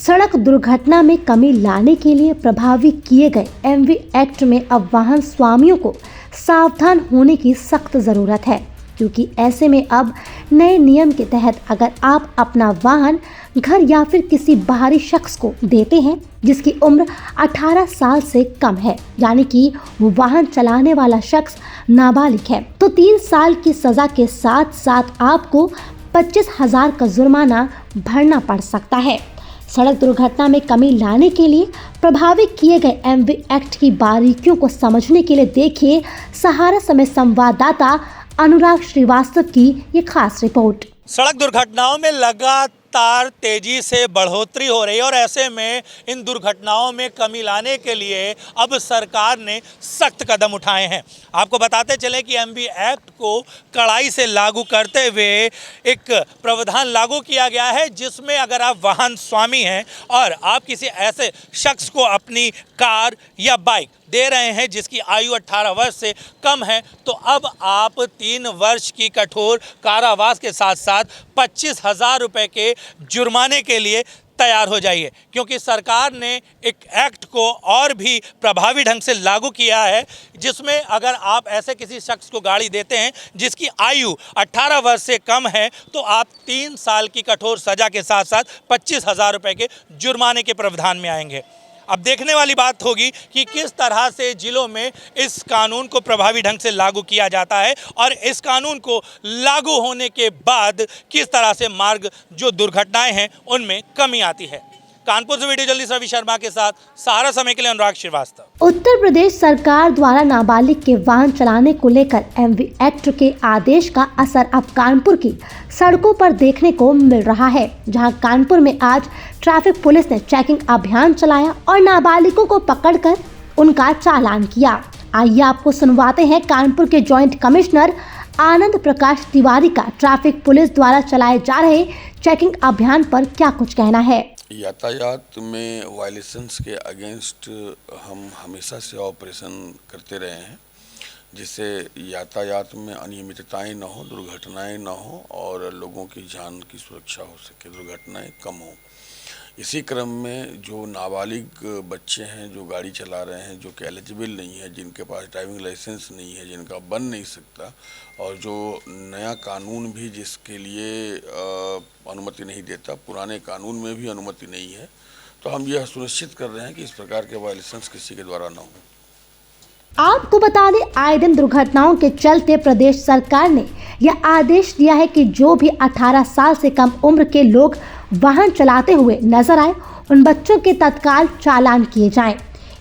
सड़क दुर्घटना में कमी लाने के लिए प्रभावी किए गए एमवी एक्ट में अब वाहन स्वामियों को सावधान होने की सख्त जरूरत है, क्योंकि ऐसे में अब नए नियम के तहत अगर आप अपना वाहन घर या फिर किसी बाहरी शख्स को देते हैं जिसकी उम्र 18 साल से कम है, यानी कि वो वाहन चलाने वाला शख्स नाबालिग है, तो 3 साल की सजा के साथ साथ आपको 25,000 का जुर्माना भरना पड़ सकता है। सड़क दुर्घटना में कमी लाने के लिए प्रभावी किए गए एमवी एक्ट की बारीकियों को समझने के लिए देखिए सहारा समय संवाददाता अनुराग श्रीवास्तव की ये खास रिपोर्ट। सड़क दुर्घटनाओं में लगातार तेजी से बढ़ोतरी हो रही है और ऐसे में इन दुर्घटनाओं में कमी लाने के लिए अब सरकार ने सख्त कदम उठाए हैं। आपको बताते चले कि एमवी एक्ट को कड़ाई से लागू करते हुए एक प्रावधान लागू किया गया है, जिसमें अगर आप वाहन स्वामी हैं और आप किसी ऐसे शख्स को अपनी कार या बाइक दे रहे हैं जिसकी आयु 18 वर्ष से कम है, तो अब आप 3 वर्ष की कठोर कारावास के साथ साथ 25,000 रुपये के जुर्माने के लिए तैयार हो जाइए, क्योंकि सरकार ने एक एक्ट को और भी प्रभावी ढंग से लागू किया है, जिसमें अगर आप ऐसे किसी शख्स को गाड़ी देते हैं जिसकी आयु 18 वर्ष से कम है, तो आप 3 साल की कठोर सजा के साथ साथ 25,000 रुपये के जुर्माने के प्रावधान में आएंगे। अब देखने वाली बात होगी कि किस तरह से जिलों में इस कानून को प्रभावी ढंग से लागू किया जाता है और इस कानून को लागू होने के बाद किस तरह से मार्ग जो दुर्घटनाएं हैं उनमें कमी आती है। कानपुर से वीडियो जर्नलिस्ट रवि शर्मा के साथ सहारा समय के लिए अनुराग श्रीवास्तव। उत्तर प्रदेश सरकार द्वारा नाबालिग के वाहन चलाने को लेकर एमवी एक्ट के आदेश का असर अब कानपुर की सड़कों पर देखने को मिल रहा है, जहां कानपुर में आज ट्रैफिक पुलिस ने चेकिंग अभियान चलाया और नाबालिगों को पकड़कर उनका चालान किया। आइए आपको सुनवाते हैं कानपुर के जॉइंट कमिश्नर आनंद प्रकाश तिवारी का ट्रैफिक पुलिस द्वारा चलाए जा रहे चेकिंग अभियान पर क्या कुछ कहना है। यातायात में वायलेशंस के अगेंस्ट हम हमेशा से ऑपरेशन करते रहे हैं, जिससे यातायात में अनियमितताएं न हो, दुर्घटनाएं न हो और लोगों की जान की सुरक्षा हो सके, दुर्घटनाएं कम हो। इसी क्रम में जो नाबालिग बच्चे हैं जो गाड़ी चला रहे हैं, जो कि एलिजिबल नहीं है, जिनके पास ड्राइविंग लाइसेंस नहीं है, जिनका बन नहीं सकता, और जो नया कानून भी जिसके लिए अनुमति नहीं देता, पुराने कानून में भी अनुमति नहीं है, तो हम यह सुनिश्चित कर रहे हैं कि इस प्रकार के वायलेशंस किसी के द्वारा न हो। आपको बता दें, आए दिन दुर्घटनाओं के चलते प्रदेश सरकार ने यह आदेश दिया है कि जो भी 18 साल से कम उम्र के लोग वाहन चलाते हुए नजर आए, उन बच्चों के तत्काल चालान किए जाएं।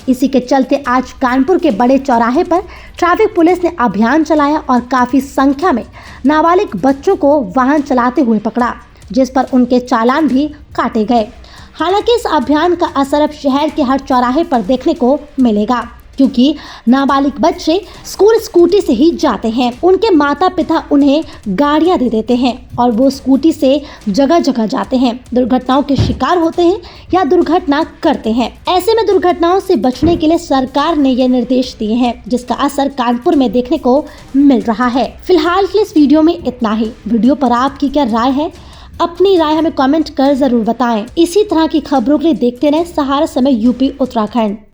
इसी के चलते आज कानपुर के बड़े चौराहे पर ट्रैफिक पुलिस ने अभियान चलाया और काफी संख्या में नाबालिग बच्चों को वाहन चलाते हुए पकड़ा, जिस पर उनके चालान भी काटे गए। हालांकि इस अभियान का असर अब शहर के हर चौराहे पर देखने को मिलेगा, क्योंकि नाबालिग बच्चे स्कूल स्कूटी से ही जाते हैं। उनके माता पिता उन्हें गाड़ियां दे देते हैं और वो स्कूटी से जगह जगह जाते हैं, दुर्घटनाओं के शिकार होते हैं या दुर्घटना करते हैं। ऐसे में दुर्घटनाओं से बचने के लिए सरकार ने ये निर्देश दिए हैं, जिसका असर कानपुर में देखने को मिल रहा है। फिलहाल के इस वीडियो में इतना ही। वीडियो पर आपकी क्या राय है? अपनी राय हमें कमेंट कर जरूर बताएं। इसी तरह की खबरों के लिए देखते रहें सहारा समय यूपी उत्तराखंड।